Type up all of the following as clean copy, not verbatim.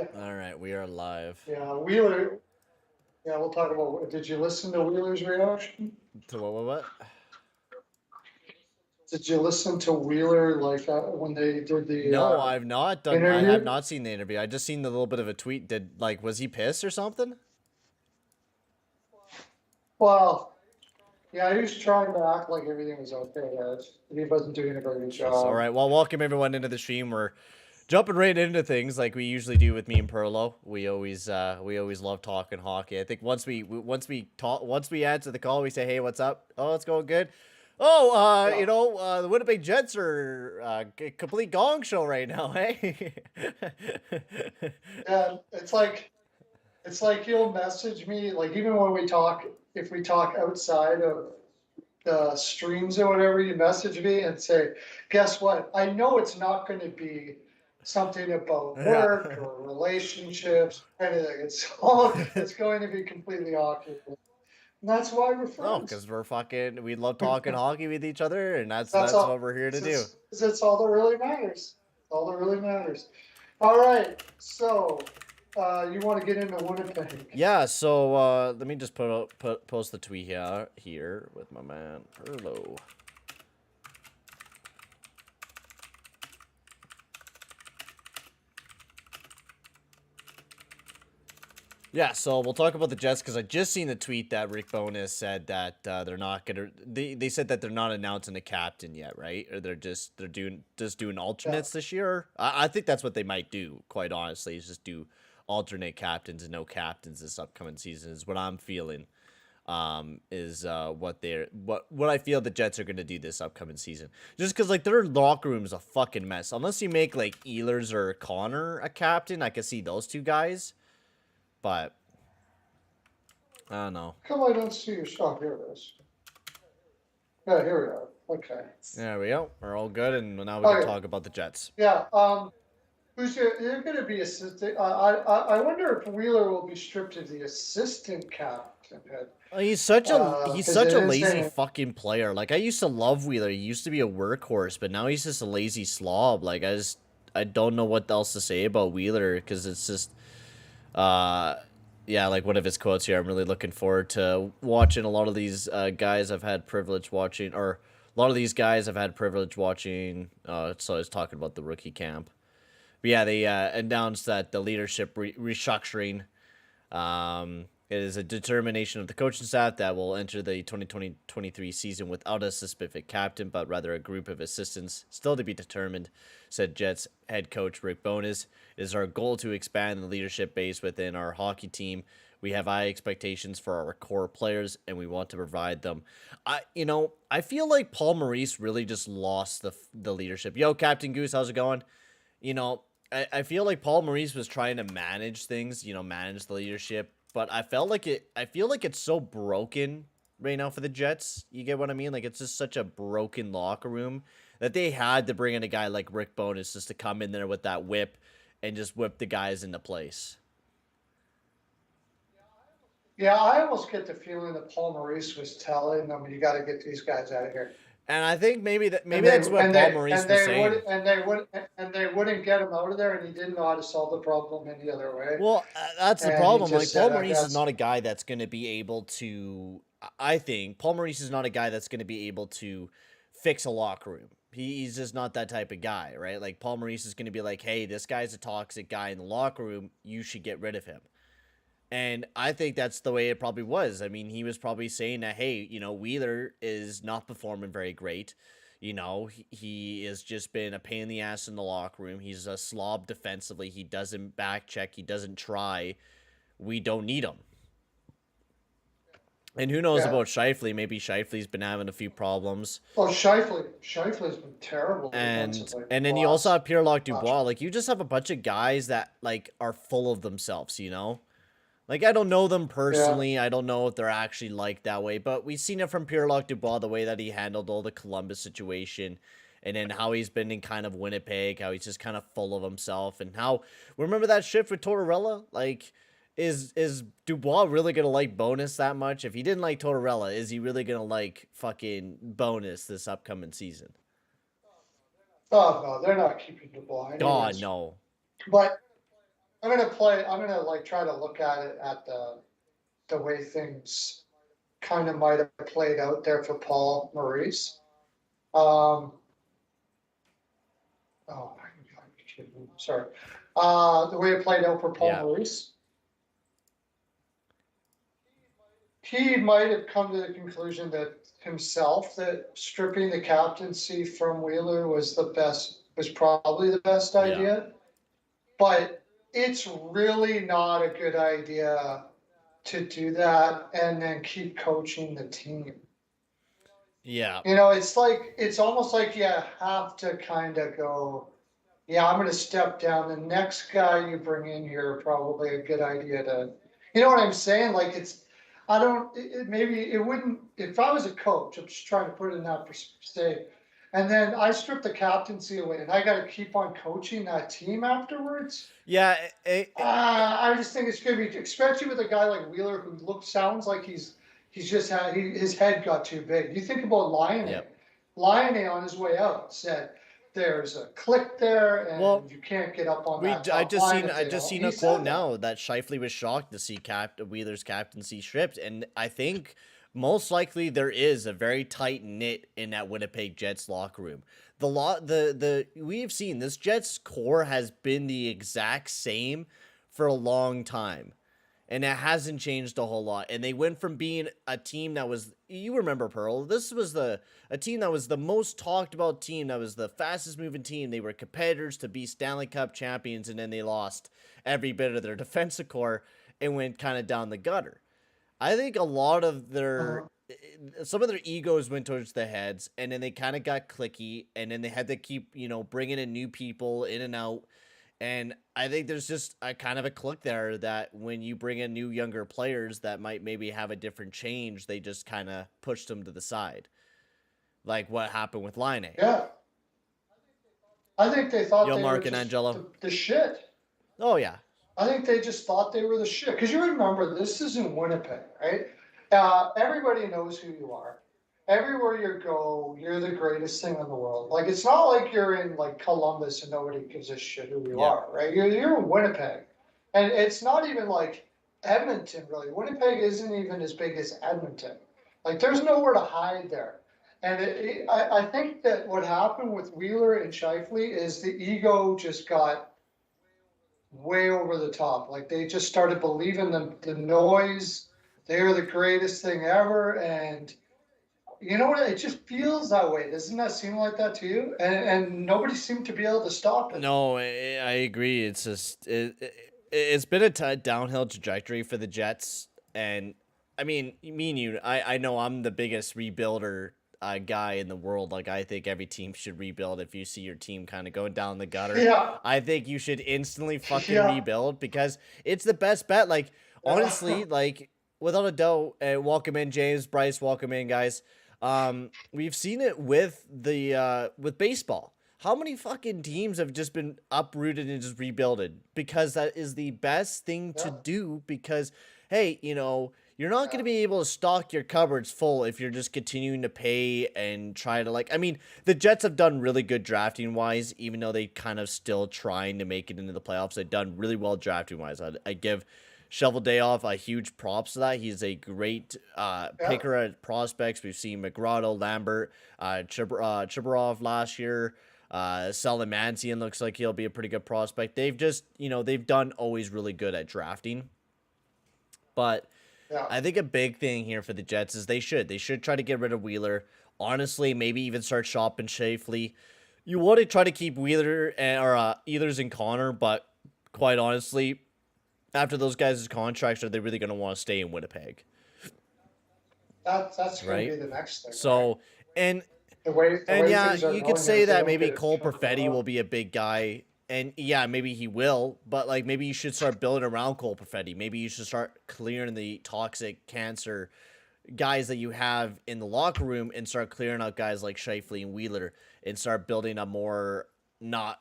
Yeah. All right, we are live. Yeah, Wheeler. Yeah, we'll talk about. Did you listen to Wheeler's reaction? To what? Did you listen to Wheeler when they did the No, I've not done. I have interview? not seen the interview. I just seen the little bit of a tweet. Was he pissed or something? Well, yeah, he was trying to act like everything was okay. He wasn't doing a very good Jeez. All job. right. Well, welcome everyone into the stream. We're jumping right into things like we usually do with me and Pearlo. We always love talking hockey. I think once we answer the call, we say, "Hey, what's up? Oh, it's going good." Oh, Yeah. the Winnipeg Jets are a complete gong show right now, hey? Yeah, it's like you'll message me like even when we talk if we talk outside of the streams or whatever, you message me and say, guess what? I know it's not going to be something about Yeah. work or relationships, anything. It's going to be completely awkward. And that's why we're No, friends. because we love talking hockey with each other, and that's That's that's what all. we're here to do. It's all that really matters. All that really matters. All right. So, you want to get into Winnipeg? Yeah, so let me just post the tweet here with my man Pearlo. Yeah, so we'll talk about the Jets because I just seen the tweet that Rick Bowness said that they're not gonna. They said that they're not announcing a captain yet, right? Or they're doing Yeah. alternates this year. I think that's what they might do. Quite honestly, is just do alternate captains and no captains this upcoming season. Is what I'm feeling. Is what I feel the Jets are gonna do this upcoming season. Just because like their locker room is a fucking mess. Unless you make like Ehlers or Connor a captain, I can see those two guys. But I don't know. Come I don't see your shot. Here it is. Yeah, here we are. Okay. There we go. We're all good, and now we can Okay. talk about the Jets. Yeah. They're going to be assistant. I wonder if Wheeler will be stripped of the assistant captain. He's such Because a it is lazy saying, fucking player. Like I used to love Wheeler. He used to be a workhorse, but now he's just a lazy slob. Like I don't know what else to say about Wheeler because it's just yeah, like one of his quotes here. I'm really looking forward to watching a lot of these guys I've had privilege watching, or a lot of these guys I've had privilege watching. So I was talking about the rookie camp. But yeah, they announced that the leadership restructuring it is a determination of the coaching staff that will enter the 2020-23 season without a specific captain, but rather a group of assistants, still to be determined, said Jets head coach Rick Bowness. It is our goal to expand the leadership base within our hockey team. We have high expectations for our core players, and we want to provide them. I feel like Paul Maurice really just lost the leadership. Yo, Captain Goose, how's it going? I feel like Paul Maurice was trying to manage things, manage the leadership, but I feel like it's so broken right now for the Jets. You get what I mean? Like it's just such a broken locker room that they had to bring in a guy like Rick Bowness just to come in there with that whip and just whip the guys into place. yeah, I almost get the feeling that Paul Maurice was telling them, you got to get these guys out of here. And I think maybe And that's what Paul Maurice was saying. they wouldn't get him out of there, and he didn't know how to solve the problem any other way. Well, that's the And he problem. just Like Paul said, I Maurice is guess, not a guy that's going to be able to. I think Paul Maurice is not a guy that's going to be able to fix a locker room. He's just not that type of guy, right? Like Paul Maurice is going to be like, "Hey, this guy's a toxic guy in the locker room. You should get rid of him." And I think that's the way it probably was. I mean, he was probably saying that, hey, Wheeler is not performing very great. He has just been a pain in the ass in the locker room. He's a slob defensively. He doesn't back check. He doesn't try. We don't need him. And who knows yeah. about Shifley? Maybe Shifley's been having a few problems. Oh, Shifley's been terrible And defensively. and then you also have Pierre-Luc Dubois. Like you just have a bunch of guys that like are full of themselves. Like, I don't know them personally. Yeah. I don't know if they're actually like that way. But we've seen it from Pierre-Luc Dubois, the way that he handled all the Columbus situation. And then how he's been in kind of Winnipeg, how he's just kind of full of himself. And how, remember that shift with Tortorella? Like, is Dubois really going to like Bonus that much? If he didn't like Tortorella, is he really going to like fucking Bonus this upcoming season? Oh, no, they're not keeping Dubois. God, no. But I'm gonna like try to look at it at the way things kind of might have played out there for Paul Maurice. Um, oh my God, sorry. The way it played out for Paul Yeah. Maurice. He might have come to the conclusion that himself that stripping the captaincy from Wheeler was probably the best Yeah. idea. But it's really not a good idea to do that and then keep coaching the team. Yeah. It's almost like you have to kind of go, yeah, I'm going to step down. The next guy you bring in here, probably a good idea to, you know what I'm saying? Like I don't, maybe it wouldn't, if I was a coach, I'm just trying to put it in that perspective. And then I strip the captaincy away and I got to keep on coaching that team afterwards. Yeah. I just think it's going to be, especially with a guy like Wheeler who sounds like he's just his head got too big. You think about Lion. Yep. Lion on his way out said there's a click there and Well, you can't get up on that I top just line seen if they don't. a He quote said that. now that Shifley was shocked to see Wheeler's captaincy stripped, and I think most likely there is a very tight knit in that Winnipeg Jets locker room. We've seen this Jets core has been the exact same for a long time. And it hasn't changed a whole lot. And they went from being a team that was, you remember Pearl, this was a team that was the most talked about team, that was the fastest moving team. They were competitors to be Stanley Cup champions, and then they lost every bit of their defensive core and went kind of down the gutter. I think a lot of some of their egos went towards the heads, and then they kind of got cliquey, and then they had to keep, bringing in new people in and out. And I think there's just a kind of a click there that when you bring in new younger players that might maybe have a different change, they just kind of push them to the side. Like what happened with Line A. Yeah. I think they thought Yo, they were Mark and just Angelo. the shit. Oh, yeah. I think they just thought they were the shit. Because you remember, this is in Winnipeg, right? Everybody knows who you are. Everywhere you go, you're the greatest thing in the world. Like, it's not like you're in like Columbus and nobody gives a shit who you Yeah. are, right? You're in Winnipeg. And it's not even like Edmonton, really. Winnipeg isn't even as big as Edmonton. Like, there's nowhere to hide there. And I think that what happened with Wheeler and Shifley is the ego just got way over the top. Like they just started believing the noise. They're the greatest thing ever. And you know what? It just feels that way. Doesn't that seem like that to you? And nobody seemed to be able to stop it. No, I agree. It's just it's been a downhill trajectory for the Jets, and I mean, me and you, I know I'm the biggest rebuilder guy in the world. Like I think every team should rebuild. If you see your team kind of going down the gutter, Yeah. I think you should instantly fucking Yeah. rebuild because it's the best bet. Like honestly, like without a doubt, welcome in James, Bryce, welcome in guys. We've seen it with with baseball. How many fucking teams have just been uprooted and just rebuilded? Because that is the best thing to do because, hey, you're not going to be able to stock your cupboards full if you're just continuing to pay and try to I mean, the Jets have done really good drafting wise, even though they kind of still trying to make it into the playoffs. They've done really well drafting wise. I give Shovel Day off a huge props to that. He's a great picker at prospects. We've seen McGrotto, Lambert, Chibarov last year. Salamancian looks like he'll be a pretty good prospect. They've just, they've done always really good at drafting. But I think a big thing here for the Jets is they should try to get rid of Wheeler. Honestly, maybe even start shopping Shafley. You want to try to keep Wheeler or Ehlers and Connor, but quite honestly, after those guys' contracts, are they really going to want to stay in Winnipeg? That's going to be the next thing. So, right? You could say that maybe Cole Perfetti will be a big guy, and yeah, maybe he will, but maybe you should start building around Cole Perfetti. Maybe you should start clearing the toxic cancer guys that you have in the locker room and start clearing out guys like Shifley and Wheeler and start building a more not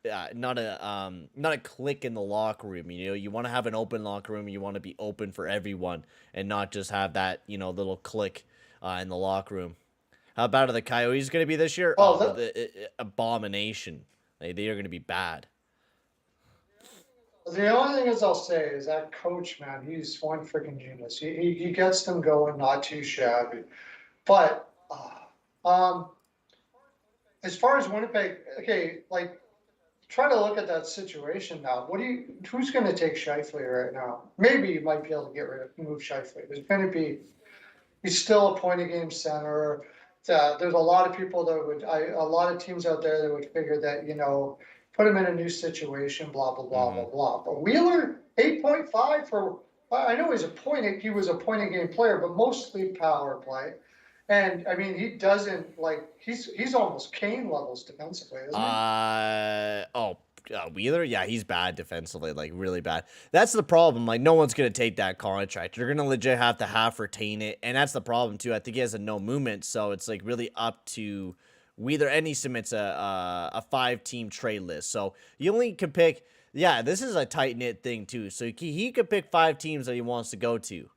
a clique in the locker room. You want to have an open locker room. You want to be open for everyone and not just have that little clique in the locker room. How bad are the Coyotes going to be this year? Oh, abomination. They are going to be bad. The only thing is I'll say is that coach, man, he's one freaking genius. He gets them going, not too shabby. But as far as Winnipeg, okay, like try to look at that situation now. Who's going to take Scheifele right now? Maybe you might be able to move Scheifele. There's going to be, he's still a point of game center. There's a lot of people that a lot of teams out there that would figure that, put him in a new situation, blah, blah, blah, blah, blah. But Wheeler, 8.5 for, I know he was a point of game player, but mostly power play. And I mean, he doesn't he's almost Kane levels defensively, isn't he? Wheeler, yeah, he's bad defensively, like really bad. That's the problem. Like, no one's gonna take that contract. You're gonna legit have to half retain it, and that's the problem too. I think he has a no movement, so it's like really up to Wheeler, and he submits a 5-team trade list. So you only can pick. Yeah, this is a tight knit thing too. So he could pick 5 teams that he wants to go to.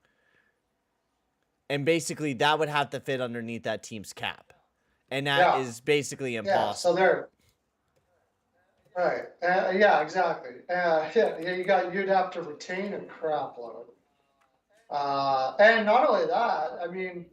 And basically, that would have to fit underneath that team's cap. And that is basically impossible. Yeah, so they're... Right. Yeah, exactly. You'd have to retain a crap load. And not only that, I mean,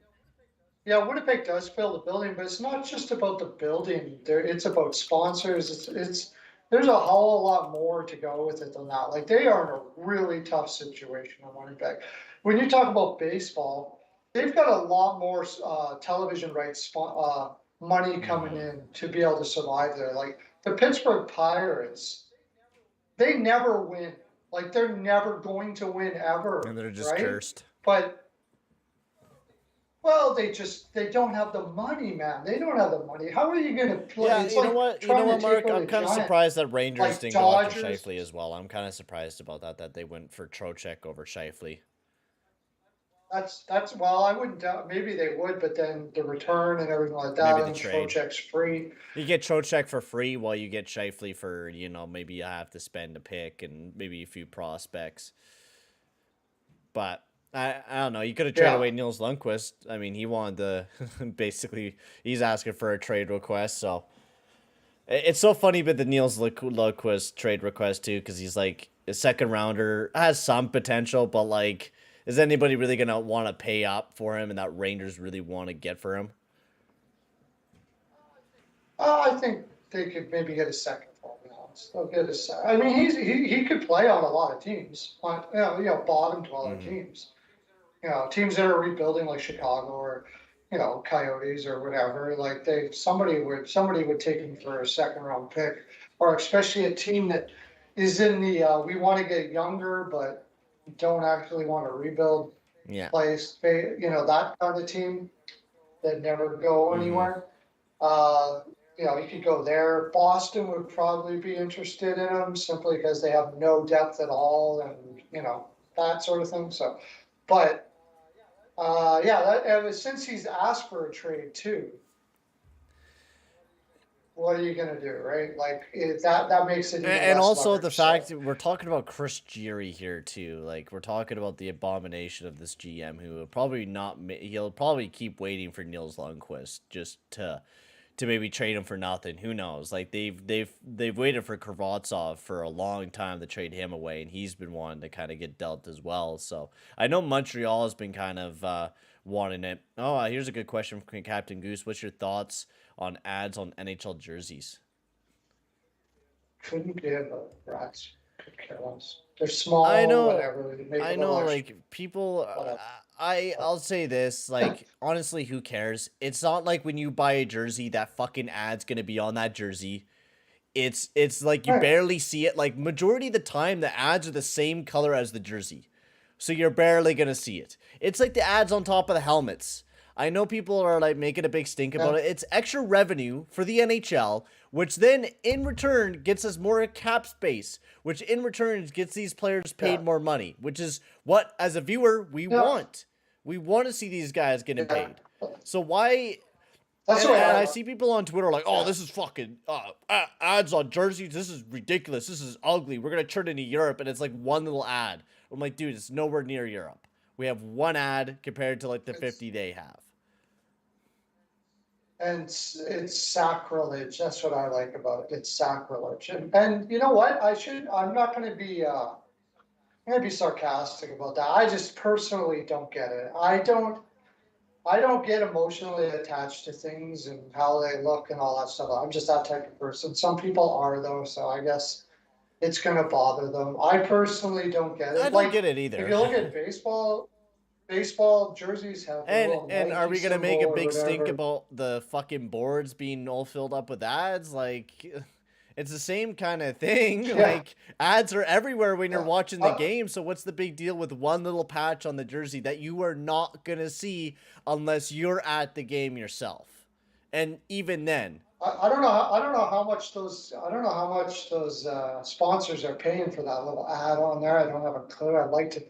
yeah, Winnipeg does fill the building, but it's not just about the building. It's about sponsors. There's a whole lot more to go with it than that. Like, they are in a really tough situation in Winnipeg. When you talk about baseball, they've got a lot more television rights money coming in to be able to survive there. Like the Pittsburgh Pirates, they never win. Like they're never going to win ever. And they're just cursed. But well, they don't have the money, man. They don't have the money. How are you going to play? Yeah, you know what, Mark? I'm kind of surprised that Rangers didn't go after Scheifele as well. I'm kind of surprised about that they went for Trocheck over Scheifele. That's well, I wouldn't doubt. Maybe they would, but then the return and everything like that, and Trocheck's free. You get Trocheck for free, while you get Scheifele for maybe you have to spend a pick and maybe a few prospects. But I don't know. You could have traded away Nils Lundkvist. I mean, he wanted to basically. He's asking for a trade request, so it's so funny. But the Nils Lundkvist trade request too, because he's like a second rounder, has some potential, but like. Is anybody really going to want to pay up for him and that Rangers really want to get for him? I think they could maybe get a second for him. They'll get a second. I mean, he could play on a lot of teams, on bottom dweller teams. Teams that are rebuilding like Chicago or Coyotes or whatever. Like somebody would take him for a second round pick, or especially a team that is in the we want to get younger, but don't actually want to rebuild place, that kind of team that never go anywhere. You could go there. Boston would probably be interested in him simply because they have no depth at all, and that sort of thing. So, but since he's asked for a trade too. What are you gonna do, right? Like that makes it. And also the fact that we're talking about Chris Geary here too. Like we're talking about the abomination of this GM who will probably not. He'll probably keep waiting for Nils Lundkvist just to maybe trade him for nothing. Who knows? Like they've waited for Kravatsov for a long time to trade him away, and he's been wanting to kind of get dealt as well. So I know Montreal has been kind of wanting it. Oh, here's a good question from Captain Goose. What's your thoughts on ads on NHL jerseys? Couldn't give a rat's. Could care less. They're small. I know. Whatever. I know. Like people. I'll say this. Like honestly, who cares? It's not like when you buy a jersey, that fucking ad's gonna be on that jersey. It's like you barely see it. Like majority of the time, the ads are the same color as the jersey, so you're barely gonna see it. It's like the ads on top of the helmets. I know people are like making a big stink about it. It's extra revenue for the NHL, which then in return gets us more cap space, which in return gets these players paid more money, which is what, as a viewer, we want. We want to see these guys getting paid. So why? And I see people on Twitter like, oh, this is fucking ads on jerseys. This is ridiculous. This is ugly. We're going to turn into Europe. And it's like one little ad. I'm like, dude, it's nowhere near Europe. We have one ad compared to like the 50 they have. and it's sacrilege. That's what I like about it. It's sacrilege. And you know what? I'm not going to be, I'm going to be sarcastic about that. I just personally don't get it. I don't get emotionally attached to things and how they look and all that stuff. I'm just that type of person. Some people are though, so I guess it's gonna bother them. I personally don't get I it. don't Like get it if either. you look at baseball jerseys have the little And are Nike we gonna symbol make a or big stink whatever. about the fucking boards being all filled up with ads? Like, it's the same kind of thing. Yeah, Like, ads are everywhere when you're yeah. watching the game. So what's the big deal with one little patch on the jersey that you are not gonna see unless you're at the game yourself? And even then, I don't know. I don't know how much those. I don't know how much those sponsors are paying for that little ad on there. I don't have a clue. I'd like to.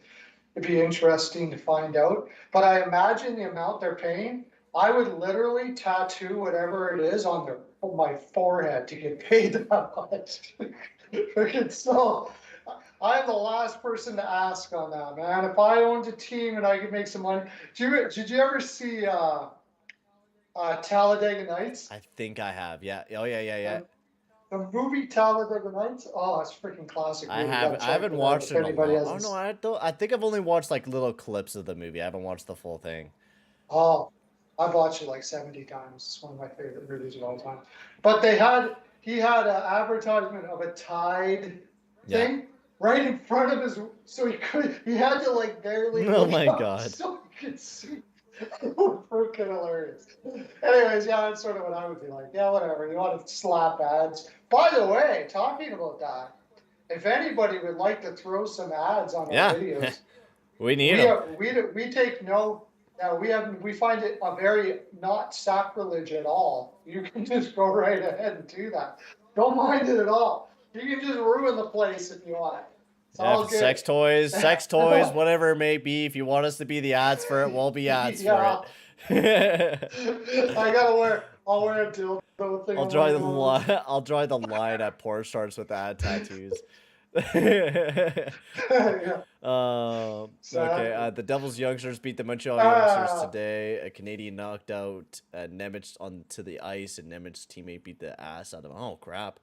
It'd be interesting to find out. But I imagine the amount they're paying. I would literally tattoo whatever it is on my forehead to get paid that much. Freaking so. I'm the last person to ask on that, man. If I owned a team and I could make some money, did you ever see Talladega Nights? I think I have. Yeah. Oh yeah, yeah, yeah. The movie Talladega Nights. Oh, it's a freaking classic movie. You gotta I check haven't it out watched if it in a anybody long. Oh hasn't. no, I don't. I think I've only watched like little clips of the movie. I haven't watched the full thing. Oh, I've watched it like 70 times. It's one of my favorite movies of all time. But he had an advertisement of a Tide Yeah. thing right in front of his, so he had to like barely Oh look my up god. so he could see. Freaking hilarious. Anyways, yeah, that's sort of what I would be like. Yeah, whatever. You want to slap ads. By the way, talking about that, if anybody would like to throw some ads on our Yeah. videos, We need them. we take no. Now we find it a very not sacrilege at all. You can just go right ahead and do that. Don't mind it at all. You can just ruin the place if you want. It's Yeah, if all it's good. sex toys, whatever it may be. If you want us to be the ads for it, we'll be ads for Yeah, it. I'll wear a dildo thing I'll on my draw the nose. line. I'll draw the line at porn stars with ad tattoos. Yeah, Okay. exactly. The Devils youngsters beat the Montreal youngsters Ah, today. A Canadian knocked out Nemec onto the ice, and Nemec's teammate beat the ass out of him. Oh crap.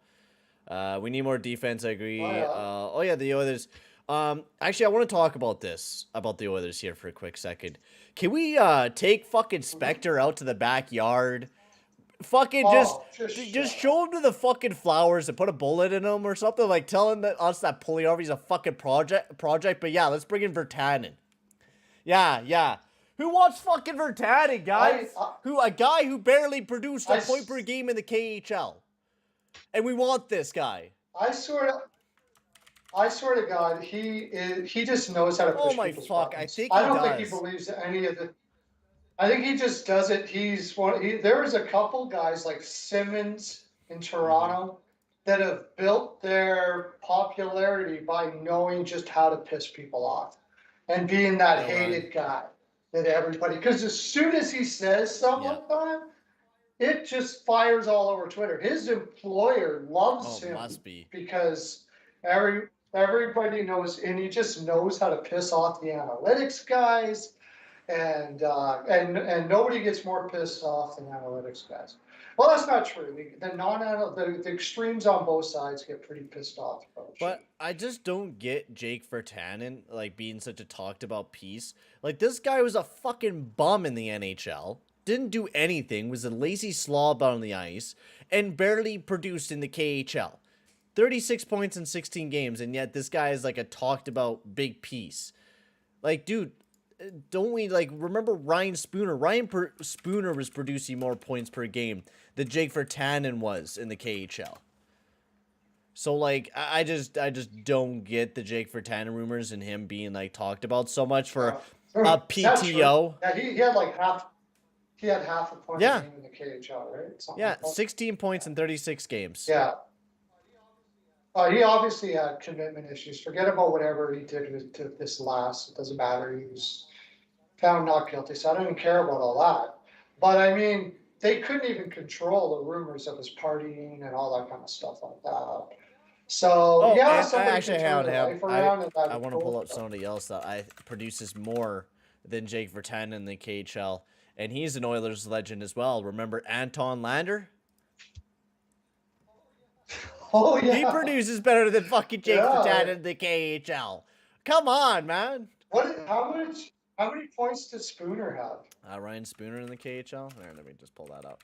We need more defense. I oh agree. yeah. Oh yeah, the Oilers. Actually, I want to talk about this about the Oilers here for a quick second. Can we take fucking Mhm. Spectre out to the backyard? Fucking Oh, just just shut show up. him to the fucking flowers and put a bullet in him or something. Like telling us that Puljujärvi's a fucking project. But yeah, let's bring in Virtanen. Yeah, yeah. Who wants fucking Virtanen, I, guys? I, A guy who barely produced I, a point per game in the KHL, and we want this guy. I sort of, I swear to God, he just knows how to Oh push my people's fuck, I buttons. think I he don't think he does. believes any of the. I think he just does it. There is a couple guys like Simmons in Mm-hmm. Toronto that have built their popularity by knowing just how to piss people off and being that Bill Ryan. hated guy that everybody. Because as soon as he says Yeah. something, it just fires all over Twitter. His employer Oh, loves him must be. because everybody knows, and he just knows how to piss off the analytics guys, and nobody gets more pissed off than analytics guys. Well, that's not true. The extremes on both sides get pretty pissed off about shit. But I just don't get Jake Virtanen like being such a talked about piece. Like this guy was a fucking bum in the NHL. Didn't do anything, was a lazy slob on the ice, and barely produced in the KHL. 36 points in 16 games, and yet this guy is like a talked about big piece. Like, dude, don't we like remember Ryan Spooner? Spooner was producing more points per game than Jake Virtanen was in the KHL. So like I just don't get the Jake Virtanen rumors and him being like talked about so much for a Is that true? PTO. Yeah, he had like half. He had half a point a Yeah. game in the KHL, right? Something Yeah, like that. 16 points in 36 games. Yeah. He obviously had commitment issues. Forget about whatever he did to this last. It doesn't matter. He was found not guilty, so I don't even care about all that. But I mean, they couldn't even control the rumors of his partying and all that kind of stuff like that. So Oh, yeah, and I somebody actually can turn have their him. life around, and I that'd be want to pull cool. up somebody else that I produces more than Jake Virtanen in the KHL, and he's an Oilers legend as well. Remember Anton Lander? Oh He yeah, produces better than fucking Jake yeah. Virtanen in the KHL. Come on, man. How many points does Spooner have? Ryan Spooner in the KHL. There, let me just pull that up.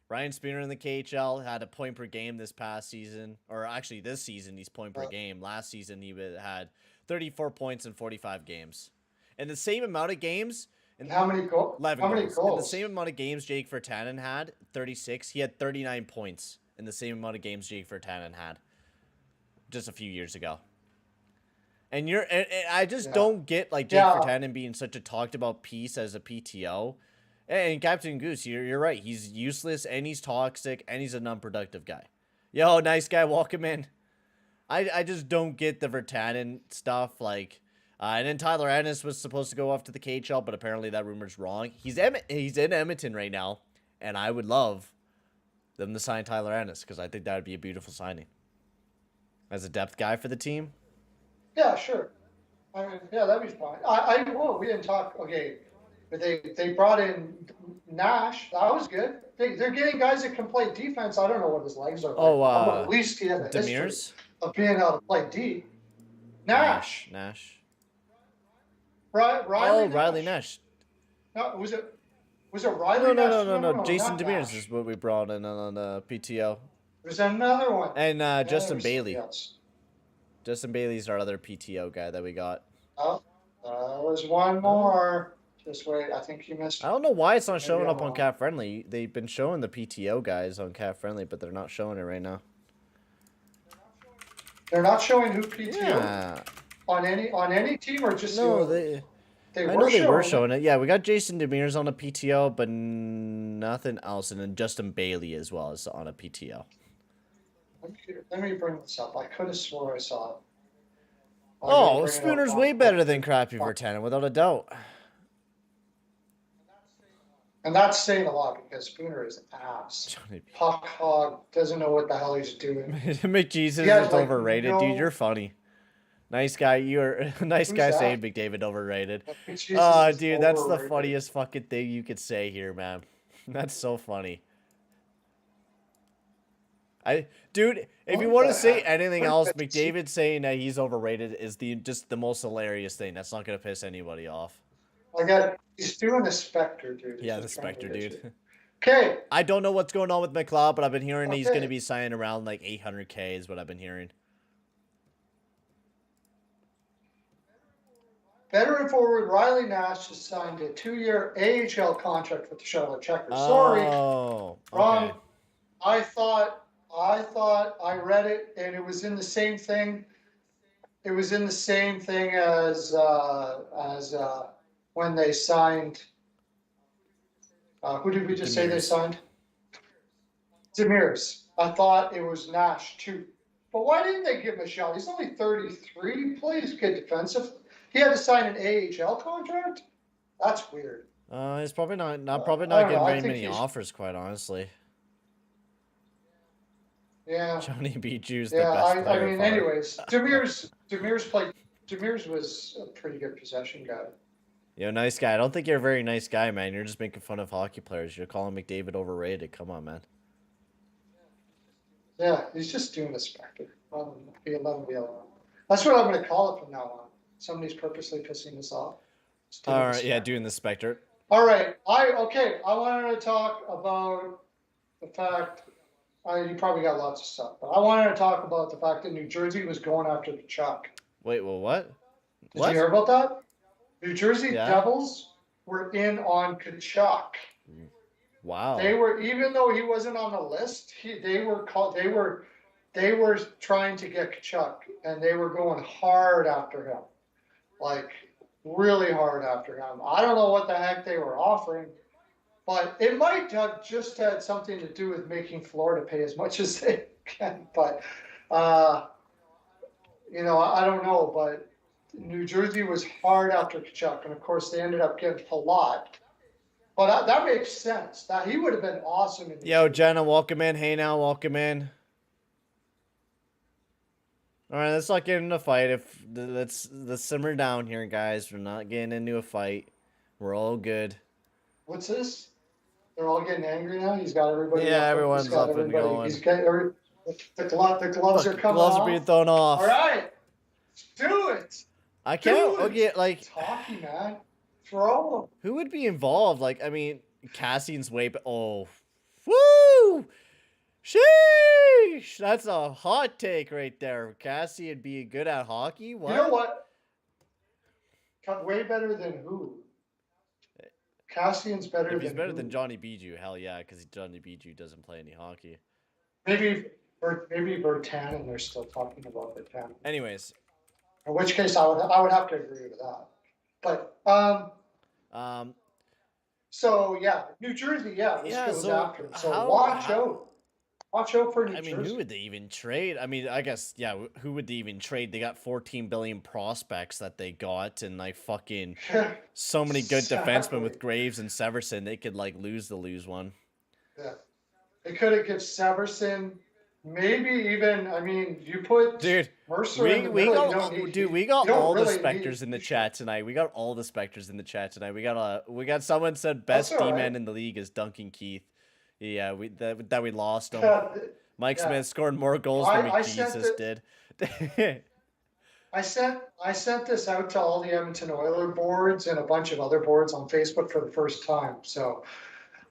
Ryan Spooner in the KHL had a point per game this past season, or actually this season he's point per game. Last season he had 34 points in 45 games. In the same amount of games, How many 11 How many goals. In the goals? same amount of games Jake Virtanen had, 36, he had 39 points in the same amount of games Jake Virtanen had just a few years ago. And I just don't get like Jake Virtanen being such a talked about piece as a PTO. And Captain Goose, you're right. He's useless and he's toxic and he's an unproductive guy. Yo, nice guy, welcome in. I just don't get the Virtanen stuff. Like, and then Tyler Ennis was supposed to go off to the KHL, but apparently that rumor's wrong. He's in Edmonton right now, and I would love them to sign Tyler Ennis because I think that would be a beautiful signing as a depth guy for the team. Yeah, sure. I mean, yeah, that'd be fine. We didn't talk. Okay, but they brought in Nash. That was good. They're getting guys that can play defense. I don't know what his legs are like. Oh, at least he has a history Demers? of being able to play D. Nash. Riley Nash. No, was it Riley Nash? No. Jason Demers Nash. is what we brought in on the PTO. There's another one. And Justin Bailey. Else. Justin Bailey's our other PTO guy that we got. Oh, there's one more. Just wait. I think you missed. I don't know why it's not showing up on Cap Friendly. They've been showing the PTO guys on Cap Friendly, but they're not showing it right now. They're not showing who PTO Yeah. on any team or just No, they I know they were showing it. Yeah, we got Jason Demers on a PTO, but nothing else, and then Justin Bailey as well is on a PTO. Let me bring this up. I could have swore I saw it. Oh, Spooner's way better than Crappy Virtanen, without a doubt. And that's saying a lot because Spooner is ass. Puck hog, doesn't know what the hell he's doing. McJesus is overrated, dude. You're funny. Nice guy. You're a nice guy saying McDavid overrated. Oh, dude, that's the funniest fucking thing you could say here, man. That's so funny. Dude, if you want to say anything else, McDavid saying that he's overrated is just the most hilarious thing. That's not gonna piss anybody off. He's doing the Spectre, dude. Yeah, the Spectre, dude. Okay. I don't know what's going on with McLeod, but I've been hearing he's gonna be signing around like 800K is what I've been hearing. Veteran forward Riley Nash has signed a 2-year AHL contract with the Charlotte Checkers. Oh, wrong. Okay. I thought I read it and it was in the same thing. It was in the same thing as when they signed. Who did we just say they signed? Demers. I thought it was Nash too. But why didn't they give him a shot? He's only 33. He plays good defensive. He had to sign an AHL contract? That's weird. He's probably not getting very many offers, quite honestly. Yeah. Johnny B. Jew's the best player. I mean, anyways, Demers was a pretty good possession guy. Yo, nice guy. I don't think you're a very nice guy, man. You're just making fun of hockey players. You're calling McDavid overrated. Come on, man. Yeah, he's just doing a Spectre. Let him be alone. That's what I'm going to call it from now on. Somebody's purposely pissing us off. All right, yeah, doing the Spectre. All right, I wanted to talk about the fact. You probably got lots of stuff, but I wanted to talk about the fact that New Jersey was going after the Chuck. Wait, well, what? Did you hear about that? New Jersey Devils were in on Kachuk. Wow. They were, even though he wasn't on the list, they were trying to get Kachuk, and they were going hard after him, like really hard after him. I don't know what the heck they were offering, but it might have just had something to do with making Florida pay as much as they can. But I don't know, but New Jersey was hard after Kachuk, and of course they ended up getting a lot. But that makes sense. That he would have been awesome. Yo, Jenna, welcome in. Hey, now, welcome in. All right, let's not get into a fight. Let's simmer down here, guys. We're not getting into a fight. We're all good. what's this? They're all getting angry now. He's got everybody. Yeah, He's everyone's got up and everybody. going. He's got the gloves are Fuck, coming gloves are off. being thrown off. All right, do it. I can't. Do Okay, it. like It's hockey, man. Throw them. who would be involved? Like, I mean, Cassian's way. Oh, woo! Sheesh! That's a hot take right there. Cassian being good at hockey. What? You know what? Way better than who? Cassian's better If he's than better who? than Johnny Bijou, hell yeah, because Johnny Bijou doesn't play any hockey. Maybe Bertanen. They're still talking about Bertanen. Anyways, In which case, I would have to agree with that. But so yeah, New Jersey, yeah, this yeah. goes So after him. So watch out for New I mean, Jersey. who would they even trade? I mean, I guess yeah. Who would they even trade? They got 14 billion prospects that they got, and like fucking so many good defensemen with Graves and Severson. They could like lose one. Yeah, they could have given Severson, maybe even. I mean, you put Dude, Mercer in the middle. we got all the Spectres in the chat tonight. We got all the Spectres in the chat tonight. We got someone said best D-man in the league is Duncan Keith. Yeah, that we lost him. Mike Smith scored more goals than McJesus did. I sent this out to all the Edmonton Oiler boards and a bunch of other boards on Facebook for the first time. So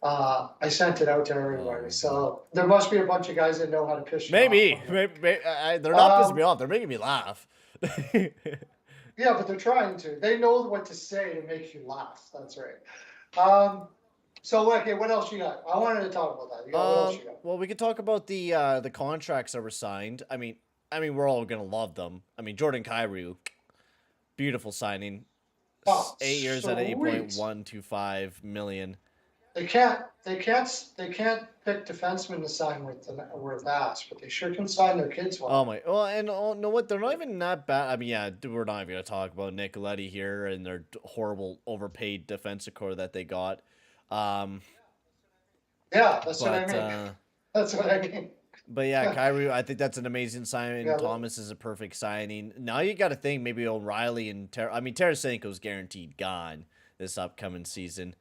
I sent it out to everybody. So there must be a bunch of guys that know how to pitch. Maybe they're not pissing me off. They're making me laugh. Yeah, but they're trying to. They know what to say to make you laugh. That's right. So okay, what else you got? I wanted to talk about that. What else you got? Well, we could talk about the contracts that were signed. I mean, we're all gonna love them. I mean, Jordan Kyrou, beautiful signing. 8 years at $8.125 million. They can't pick defensemen to sign with ass, but they sure can sign their kids well. Oh my! Well, and know what? They're not even that bad. I mean, yeah, we're not even gonna talk about Nicoletti here and their horrible overpaid defensive core that they got. Yeah, that's what I mean. That's what I mean. But yeah, Kyrou, I think that's an amazing signing. Yeah, Thomas is a perfect signing. Now you got to think maybe O'Reilly and Tarasenko's guaranteed gone this upcoming season.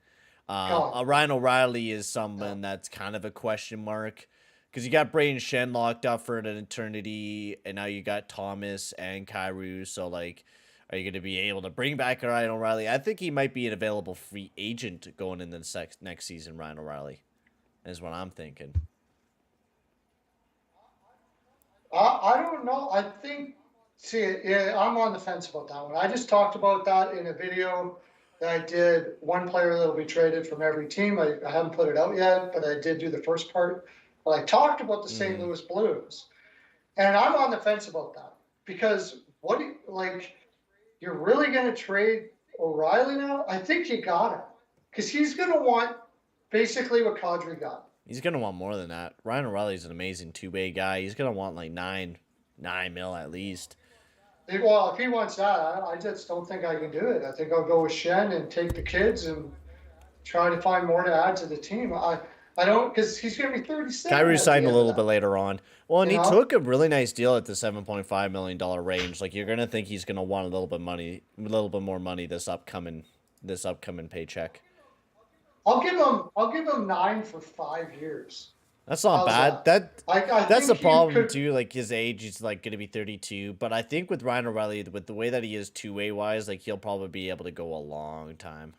Ryan O'Reilly is someone that's kind of a question mark because you got Braden Shen locked up for an eternity, and now you got Thomas and Kyrou. So like, are you going to be able to bring back Ryan O'Reilly? I think he might be an available free agent going in the next season. Ryan O'Reilly is what I'm thinking. I don't know. I think, I'm on the fence about that one. I just talked about that in a video that I did. One player that will be traded from every team. I haven't put it out yet, but I did do the first part. But I talked about the St. Louis Blues. And I'm on the fence about that because you're really going to trade O'Reilly now? I think you got it because he's going to want basically what Kadri got. He's going to want more than that. Ryan O'Reilly's an amazing two-way guy. He's going to want like $9 mil at least. Well, if he wants that, I just don't think I can do it. I think I'll go with Shen and take the kids and try to find more to add to the team. I don't, because he's going to be 37. Kyrie signed a little bit later on. Well, and he took a really nice deal at the $7.5 million range. Like, you're going to think he's going to want a little bit more money this upcoming paycheck. I'll give him 9 for 5 years. That's not bad. That's the problem too. Like his age, he's like going to be 32. But I think with Ryan O'Reilly, with the way that he is two-way wise, like he'll probably be able to go a long time.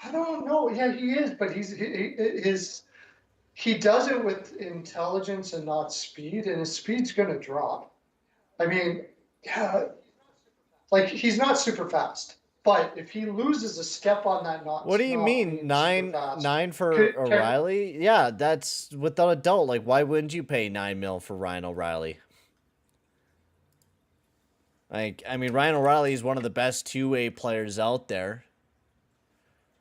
I don't know. Yeah, he is, but he does it with intelligence and not speed, and his speed's going to drop. I mean, yeah, like he's not super fast. But if he loses a step on that knot, what do you mean 9 for O'Reilly? Yeah, that's without a doubt. Like, why wouldn't you pay $9 million for Ryan O'Reilly? Like, I mean, Ryan O'Reilly is one of the best two-way players out there.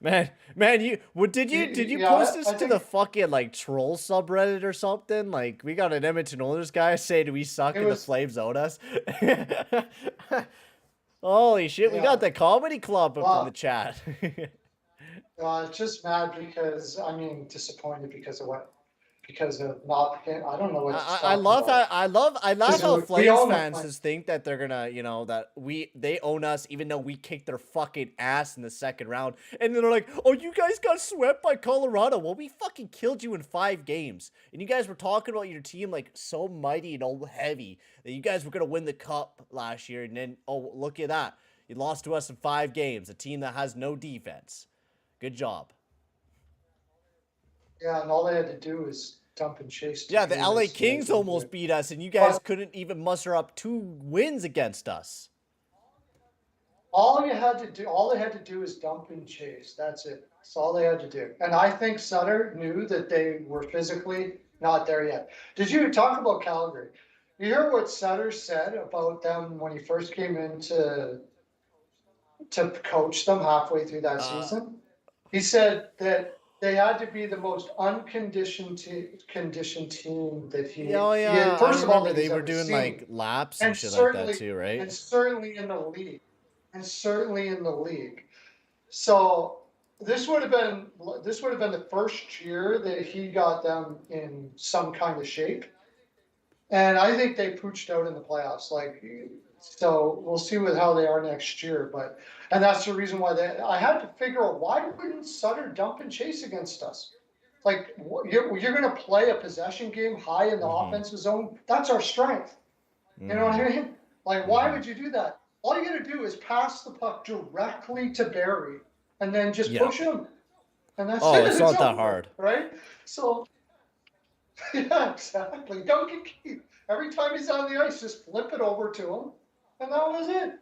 Man, did you post this to the fucking like troll subreddit or something? Like, we got an Edmonton Oilers guy saying we suck and the Flames own us. Holy shit, we got the comedy club up in the chat. It's just mad because, disappointed because of because of not, I don't know what to I talk love about. I love 'Cause how we Flames own the fans plan. just think that they're gonna, that they own us even though we kicked their fucking ass in the second round. And then they're like, oh, you guys got swept by Colorado. Well, we fucking killed you in 5 games. And you guys were talking about your team like so mighty and all heavy that you guys were gonna win the cup last year. And then, oh, look at that. You lost to us in 5 games, a team that has no defense. Good job. Yeah, and all they had to do was dump and chase to Yeah, the beat LA us, and they Kings didn't do almost it. beat us, and you guys couldn't even muster up 2 wins against us. All they had to do is dump and chase. That's it. That's all they had to do. And I think Sutter knew that they were physically not there yet. Did you talk about Calgary? You hear what Sutter said about them when he first came in to coach them halfway through that season? He said that they had to be the most conditioned team that he. Oh yeah, First I of all, remember that they he's were ever doing seen. like laps and And shit like that certainly, too, right? and certainly in the league, So this would have been the first year that he got them in some kind of shape, and I think they pooched out in the playoffs. So we'll see with how they are next year. And that's the reason why I had to figure out, why wouldn't Sutter dump and chase against us? Like, you're going to play a possession game high in the offensive zone. That's our strength. You know what I mean? Like, why would you do that? All you got to do is pass the puck directly to Barry and then just push him. And that's it. It's not that over, hard. right? So, yeah, exactly. Don't get Keith. Every time he's on the ice, just flip it over to him. And that was it.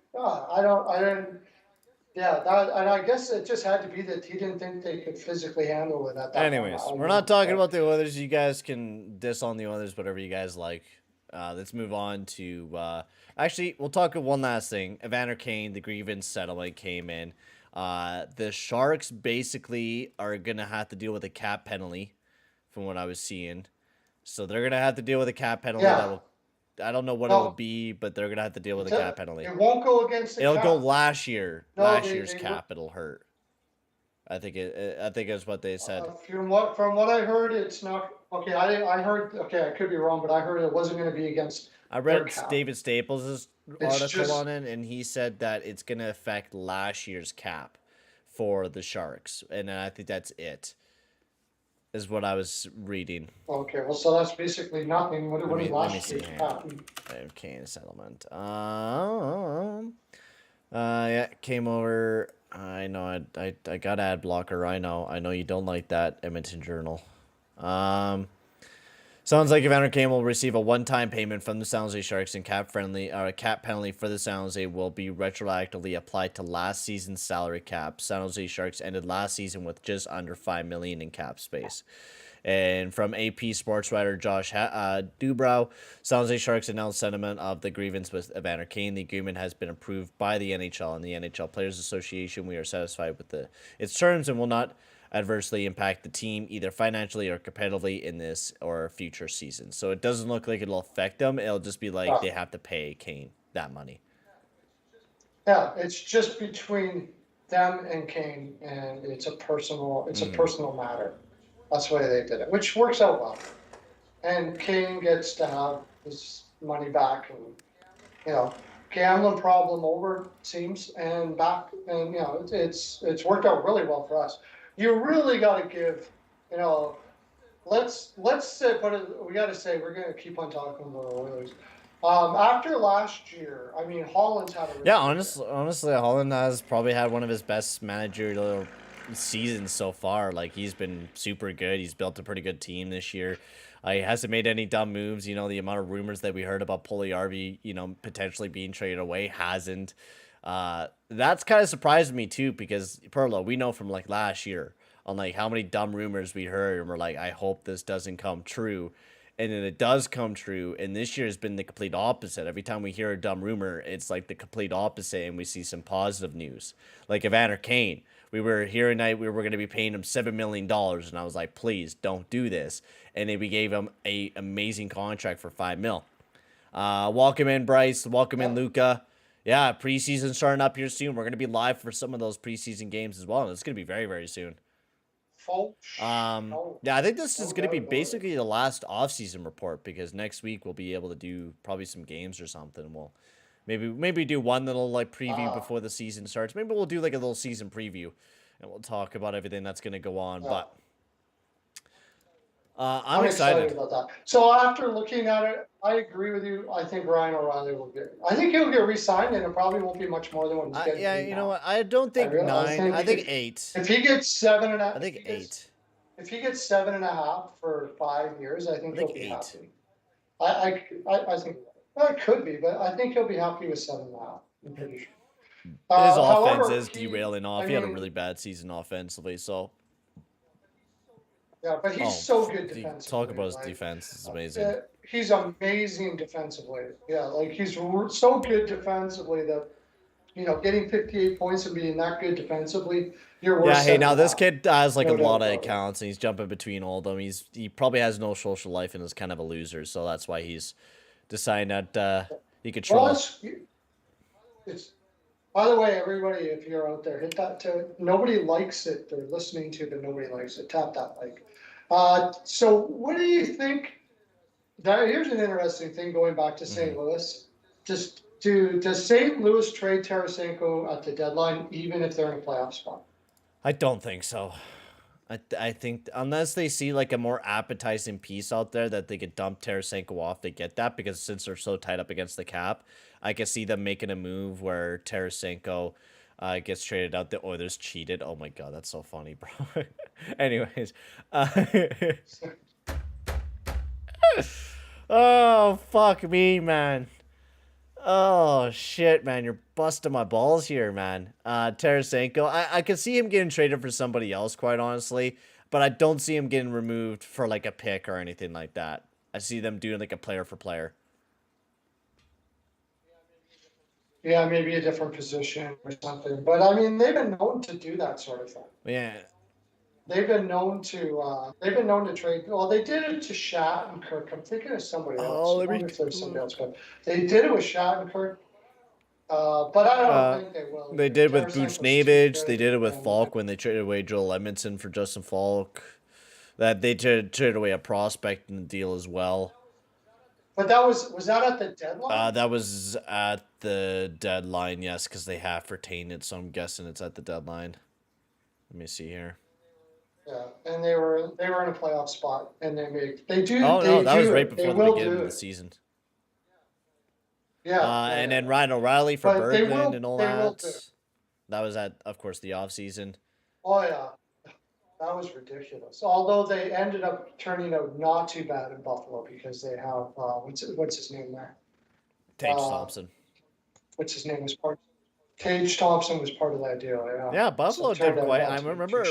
And I guess it just had to be that he didn't think they could physically handle it at that Anyways, point. we're not talking about the Oilers. You guys can diss on the Oilers, whatever you guys like. Let's move on to actually, we'll talk of one last thing. Evander Kane, the grievance settlement came in. The Sharks basically are gonna have to deal with a cap penalty, from what I was seeing. So they're gonna have to deal with a cap penalty that will. I don't know what it will be, but they're gonna have to deal with a cap penalty. It won't go against the cap. It'll go last year. No, last year's cap. It'll hurt. I think it's what they said. From what I heard, it's not okay. I heard, okay, I could be wrong, but I heard it wasn't going to be against. I read David Staples' article on it, and he said that it's going to affect last year's cap for the Sharks, and I think that's it. Is what I was reading. Okay, well, so that's basically nothing. What is last year's cap? Okay, settlement. Yeah, came over. I know I got ad blocker. I know you don't like that, Edmonton Journal. Sounds like Evander Kane will receive a one-time payment from the San Jose Sharks, and cap penalty for the San Jose will be retroactively applied to last season's salary cap. San Jose Sharks ended last season with just under $5 million in cap space. And from AP sports writer Josh Dubrow, San Jose Sharks announced sentiment of the grievance with Evander Kane. The agreement has been approved by the NHL and the NHL Players Association. We are satisfied with its terms and will not adversely impact the team either financially or competitively in this or future seasons. So it doesn't look like it'll affect them. It'll just be like they have to pay Kane that money. Yeah, it's just between them and Kane, and it's a personal matter. That's why they did it, which works out well. And Kane gets to have his money back, and gambling problem over, seems, and back, and it's worked out really well for us. You really got to give, let's say, but we got to say, we're going to keep on talking about the Oilers. After last year, I mean, Holland's had a honestly, Holland has probably had one of his best managerial seasons so far. Like, he's been super good. He's built a pretty good team this year. He hasn't made any dumb moves. The amount of rumors that we heard about Puljujärvi, potentially being traded away hasn't. That's kind of surprised me too, because Pearlo, we know from like last year on like how many dumb rumors we heard, and we're like, I hope this doesn't come true. And then it does come true, and this year has been the complete opposite. Every time we hear a dumb rumor, it's like the complete opposite, and we see some positive news. Like Evander Kane, we were hearing that we were going to be paying him $7 million, and I was like, please don't do this. And then we gave him a amazing contract for $5 million. Welcome in, Bryce. Welcome in, Luca. Yeah, preseason starting up here soon. We're going to be live for some of those preseason games as well, and it's going to be very, very soon. Yeah, I think this is No going to be doubt about it. basically the last off-season report because next week we'll be able to do probably some games or something. We'll maybe do one little like preview before the season starts. Maybe we'll do like a little season preview, and we'll talk about everything that's going to go on. Yeah. But I'm excited about that. So after looking at it, I agree with you. I think Ryan O'Reilly will get. I think he'll get re-signed, and it probably won't be much more than what he's getting. Yeah, you know what? I don't think nine. I think 8. If he gets 7.5, I think 8. If he gets 7.5 for 5 years, I think he'll be 8. happy. I think well, it could be, but I think he'll be happy with 7.5. I'm pretty sure. His offense is derailing off. He had a really bad season offensively, so. Yeah, but he's so good defensively. Talk about his defense. It's amazing. He's amazing defensively. Yeah, like he's so good defensively that, getting 58 points and being that good defensively, you're worth. Yeah, hey, now this kid has like a lot of accounts and he's jumping between all of them. He probably has no social life and is kind of a loser, so that's why he's deciding that he could troll. By the way, everybody, if you're out there, hit that. Nobody likes it. They're listening to, but nobody likes it. Tap that like. So what do you think? Here's an interesting thing going back to St. Louis. Does St. Louis trade Tarasenko at the deadline, even if they're in a playoff spot? I don't think so. I think unless they see like a more appetizing piece out there that they could dump Tarasenko off, they get that because since they're so tight up against the cap, I can see them making a move where Tarasenko gets traded out. The Oilers cheated. Oh my god, that's so funny, bro. Anyways, oh fuck me, man. Oh shit, man, you're busting my balls here, man. Tarasenko, I could see him getting traded for somebody else, quite honestly, but I don't see him getting removed for like a pick or anything like that. I see them doing like a player for player. Yeah, maybe a different position or something. But I mean, they've been known to do that sort of thing. Yeah. They've been known to trade. Well, they did it to Shattenkirk. I'm thinking of somebody else. I wonder if there's somebody else, but they did it with Shattenkirk. But I don't think they will. They did with Buchnevich. They did it with Falk when they traded away Joel Edmondson for Justin Falk. That they traded away a prospect in the deal as well. But was that at the deadline? That was at the deadline, yes, because they have retained it, so I'm guessing it's at the deadline. Let me see here. Yeah, and they were in a playoff spot, and they do. Oh no, that was right before the beginning of the season. Yeah, and then Ryan O'Reilly for Berglund and all that. That was at, of course, the off season. Oh yeah, that was ridiculous. Although they ended up turning out not too bad in Buffalo because they have what's his name there? Tage Thompson. What's his name was part. Tage Thompson was part of that deal. Yeah, Buffalo did quite. I remember.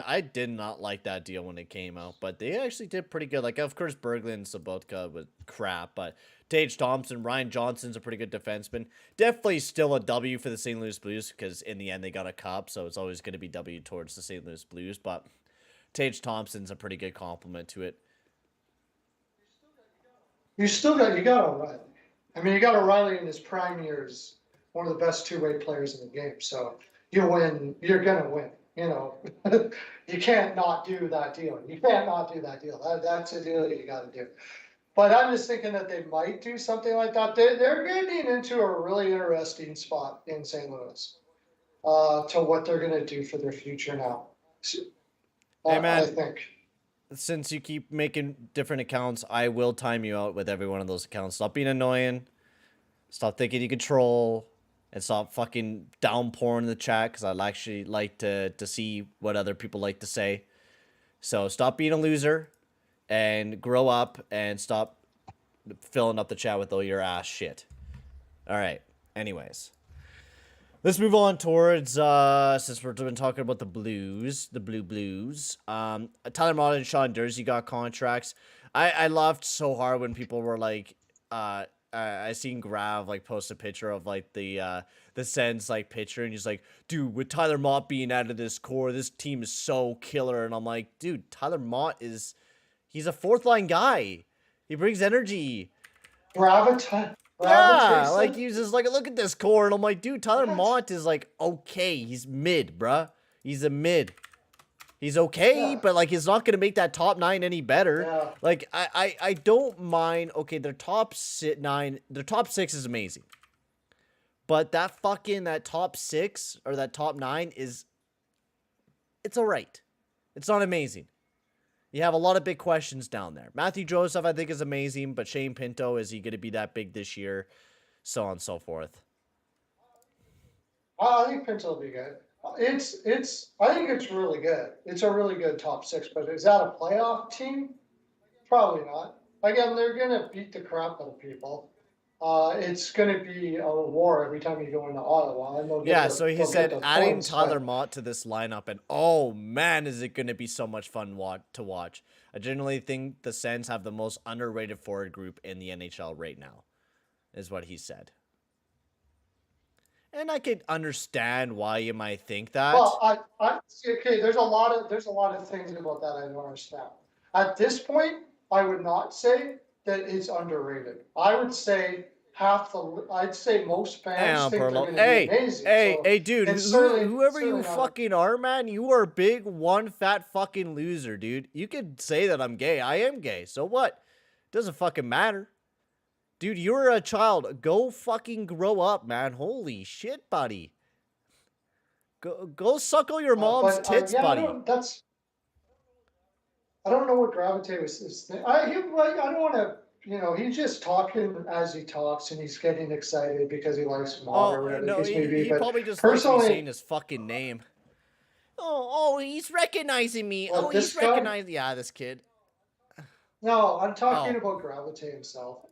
I did not like that deal when it came out, but they actually did pretty good. Like, of course, Berglund and Sobotka was crap, but Tage Thompson, Ryan Johnson's a pretty good defenseman. Definitely still a W for the St. Louis Blues because in the end they got a cup, so it's always going to be W towards the St. Louis Blues. But Tage Thompson's a pretty good compliment to it. You got O'Reilly. I mean, you got O'Reilly in his prime years. One of the best two-way players in the game. So you win, you're going to win. You can't not do that deal. That's a deal you got to do. But I'm just thinking that they might do something like that. They're getting into a really interesting spot in St. Louis to what they're going to do for their future now. Hey, man, I think. Since you keep making different accounts, I will time you out with every one of those accounts. Stop being annoying. Stop thinking you can troll. And stop fucking downpouring the chat because I'd actually like to see what other people like to say. So stop being a loser and grow up and stop filling up the chat with all your ass shit. All right. Anyways, let's move on towards since we've been talking about the Blues, the Blue Blues. Tyler Mott and Sean Durzi got contracts. I laughed so hard when people were like, I seen Grav like post a picture of like the Sens like picture, and he's like, dude, with Tyler Mott being out of this core, this team is so killer. And I'm like, dude, Tyler Mott he's a fourth line guy. He brings energy. Yeah, like he's just like, look at this core, and I'm like, dude, Tyler Mott is like okay. He's mid, bruh. He's a mid. He's okay, Yeah. but like he's not gonna make that top 9 any better. Yeah. Like I don't mind. Okay, their top 9, their top 6 is amazing, but that top 6 or that top 9 is, it's all right. It's not amazing. You have a lot of big questions down there. Matthew Joseph, I think, is amazing, but Shane Pinto, is he going to be that big this year? So on and so forth. I think Pinto will be good. I think it's really good. It's a really good top 6, but is that a playoff team? Probably not. Again, they're going to beat the crap out of people. It's going to be a war every time you go into Ottawa. And Yeah, so he said adding points, Tyler Mott to this lineup, and oh man, is it going to be so much fun to watch. I generally think the Sens have the most underrated forward group in the NHL right now, is what he said. And I could understand why you might think that. Well, I okay. There's a lot of things about that I don't understand. At this point, I would not say that it's underrated. I would say I'd say most fans think they're going to be amazing. Hey, dude, whoever you not fucking are, man, you are a big one fat fucking loser, dude. You could say that I'm gay. I am gay. So what? Doesn't fucking matter. Dude, you're a child. Go fucking grow up, man. Holy shit, buddy. Go suckle your mom's tits, buddy. I don't know what gravitate was his thing. I don't want to, he's just talking as he talks and he's getting excited because he likes Mott or whatever. No, he probably just likes me saying his fucking name. Oh, he's recognizing me. What, he's recognizing. Yeah, this kid. No, I'm talking about Gravitate himself.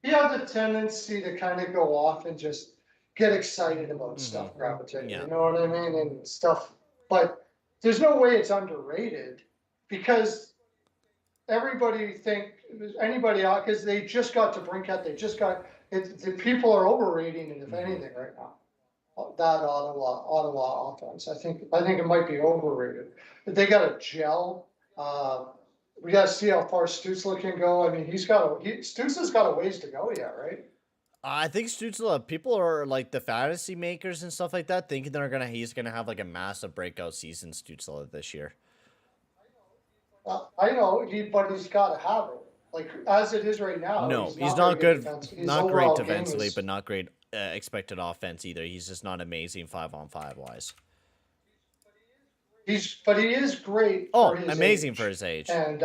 He has a tendency to kind of go off and just get excited about stuff, Gravitate. Yeah. You know what I mean? And stuff. But there's no way it's underrated because anybody out, because they just got to Brinkett. The people are overrating it, if anything, right now. That Ottawa offense. I think it might be overrated. But they got a gel. We got to see how far Stützle can go. I mean, Stützle's got a ways to go yet, right? I think Stützle, people are like the fantasy makers and stuff like that, thinking he's gonna have like a massive breakout season, Stützle, this year. I know, but he's got to have it. Like as it is right now. No, he's not good. Not great defensively, but not great expected offense either. He's just not amazing 5-on-5 wise. But he is great. Amazing for his age. And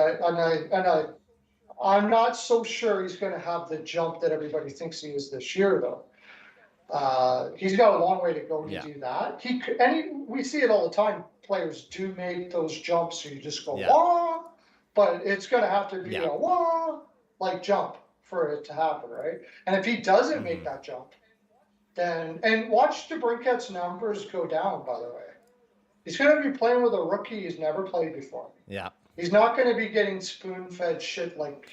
I'm not so sure he's going to have the jump that everybody thinks he is this year, though. He's got a long way to go to do that. We see it all the time. Players do make those jumps, so you just go wah, but it's going to have to be a wah like jump for it to happen, right? And if he doesn't make that jump, then watch DeBrincat's numbers go down. By the way, he's going to be playing with a rookie he's never played before. Yeah. He's not going to be getting spoon-fed shit like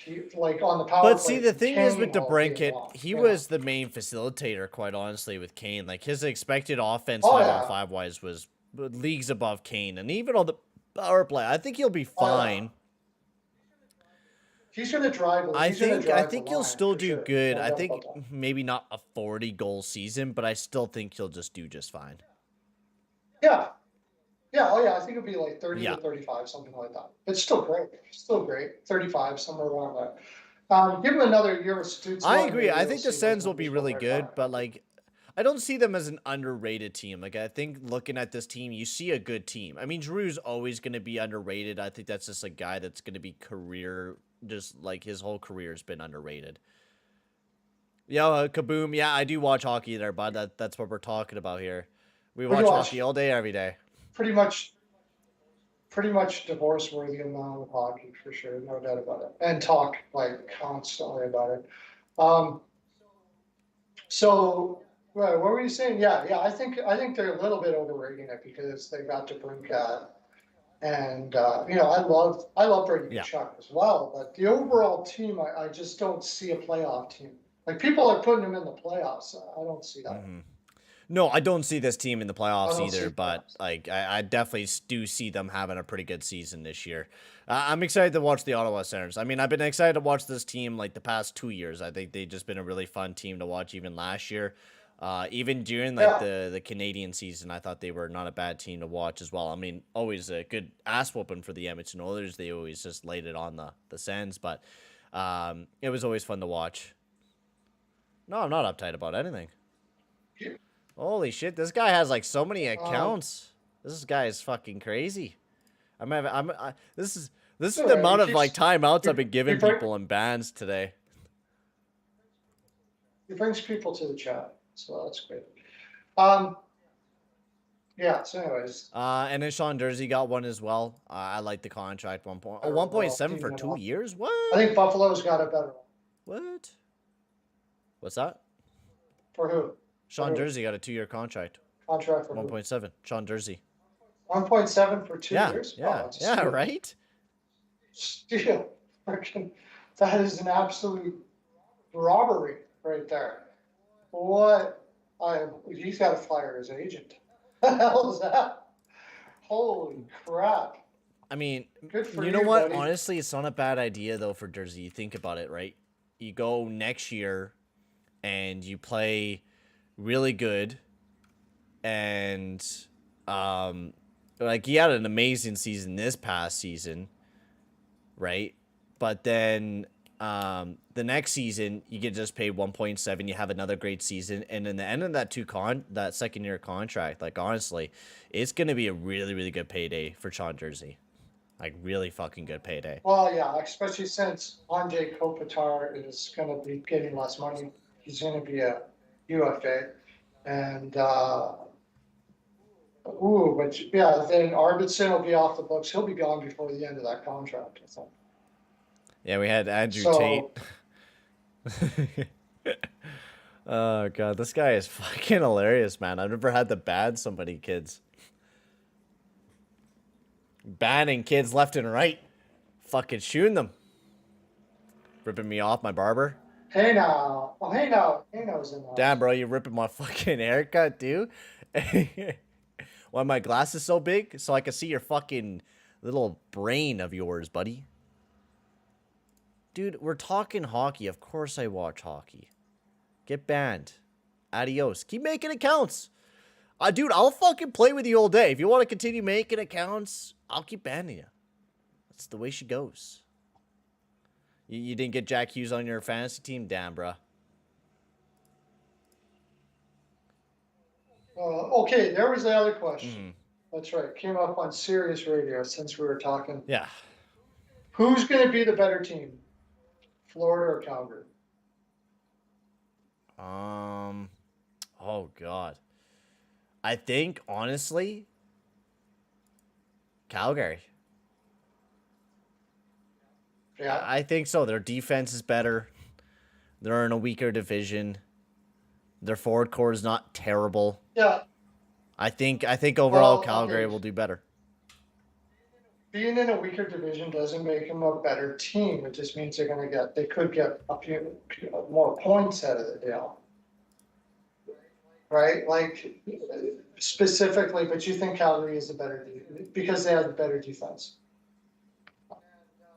on the power play. But see, the thing is with DeBrincat, he was the main facilitator, quite honestly, with Kane. Like his expected offense 5-on-5 wise was leagues above Kane, and even on the power play, I think he'll be fine. He's going to drive. I think he'll still do good. I think maybe not a 40-goal season, but I still think he'll just do just fine. Yeah. Yeah, I think it'll be like 30 to 35, something like that. It's still great. 35, somewhere around that. Give him another year with Stützle. I agree. I think the Sens will be really good, but like, I don't see them as an underrated team. Like, I think looking at this team, you see a good team. I mean, Drew's always going to be underrated. I think that's just a guy that's going to be just like his whole career has been underrated. Kaboom. Yeah, I do watch hockey there, bud. That's what we're talking about here. We watch hockey all day, every day. Pretty much divorce-worthy amount of hockey for sure, no doubt about it, and talk like constantly about it. So what were you saying? Yeah. I think they're a little bit overrating it because they got to Brinkett, and I love Brady Tkachuk as well, but the overall team, I just don't see a playoff team. Like people are putting them in the playoffs. I don't see that. Mm-hmm. No, I don't see this team in the playoffs either, but like I definitely do see them having a pretty good season this year. I'm excited to watch the Ottawa Senators. I mean, I've been excited to watch this team like the past 2 years. I think they've just been a really fun team to watch even last year. Even during like the Canadian season, I thought they were not a bad team to watch as well. I mean, always a good ass whooping for the Edmonton Oilers. They always just laid it on the Sens, but it was always fun to watch. No, I'm not uptight about anything. Holy shit, this guy has like so many accounts. This guy is fucking crazy. This is the amount of like timeouts I've been giving people in bands today. He brings people to the chat, so that's great. Yeah, so anyways. And then Sean Dursey got one as well. I like the contract, 1.7 for 2 years. What? I think Buffalo's got a better one. What? What's that? For who? Sean Dursey got a 2-year contract. Contract for 1.7. Sean Dursey. 1.7 for 2 years? Yeah, Oh, yeah, right? Steal. That is an absolute robbery right there. What? He's got to fire his agent. What the hell is that? Holy crap. I mean, good for you know what? Buddy. Honestly, it's not a bad idea, though, for Dursey. You think about it, right? You go next year and you play really good. And, like, he had an amazing season this past season, right? But then the next season, you get just paid 1.7. You have another great season, and in the end of that that second-year contract, like honestly, it's gonna be a really, really good payday for Sean Dursey, like really fucking good payday. Well, yeah, especially since Andre Kopitar is gonna be getting less money. He's gonna be a UFA, and but yeah, then Arvidsson will be off the books. He'll be gone before the end of that contract, I think. Yeah, we had Andrew Tate. Oh god, this guy is fucking hilarious, man. I've never had to ban somebody, kids. Banning kids left and right. Fucking shooting them. Ripping me off my barber. Hey now. Oh, hey now. Hey now's in there. Damn, bro, you're ripping my fucking haircut, dude. Why my glasses so big? So I can see your fucking little brain of yours, buddy. Dude, we're talking hockey. Of course I watch hockey. Get banned. Adios. Keep making accounts. Dude, I'll fucking play with you all day. If you want to continue making accounts, I'll keep banning you. That's the way she goes. You didn't get Jack Hughes on your fantasy team? Damn, bro. Okay, there was the other question. Mm-hmm. That's right. Came up on Sirius Radio since we were talking. Yeah. Who's going to be the better team? Florida or Calgary? Oh god. I think honestly, Calgary. Yeah. I think so. Their defense is better. They're in a weaker division. Their forward core is not terrible. Yeah. I think overall Calgary will do better. Being in a weaker division doesn't make them a better team. It just means they could get a few more points out of the deal. Right? Like specifically, but you think Calgary is the better because they have the better defense.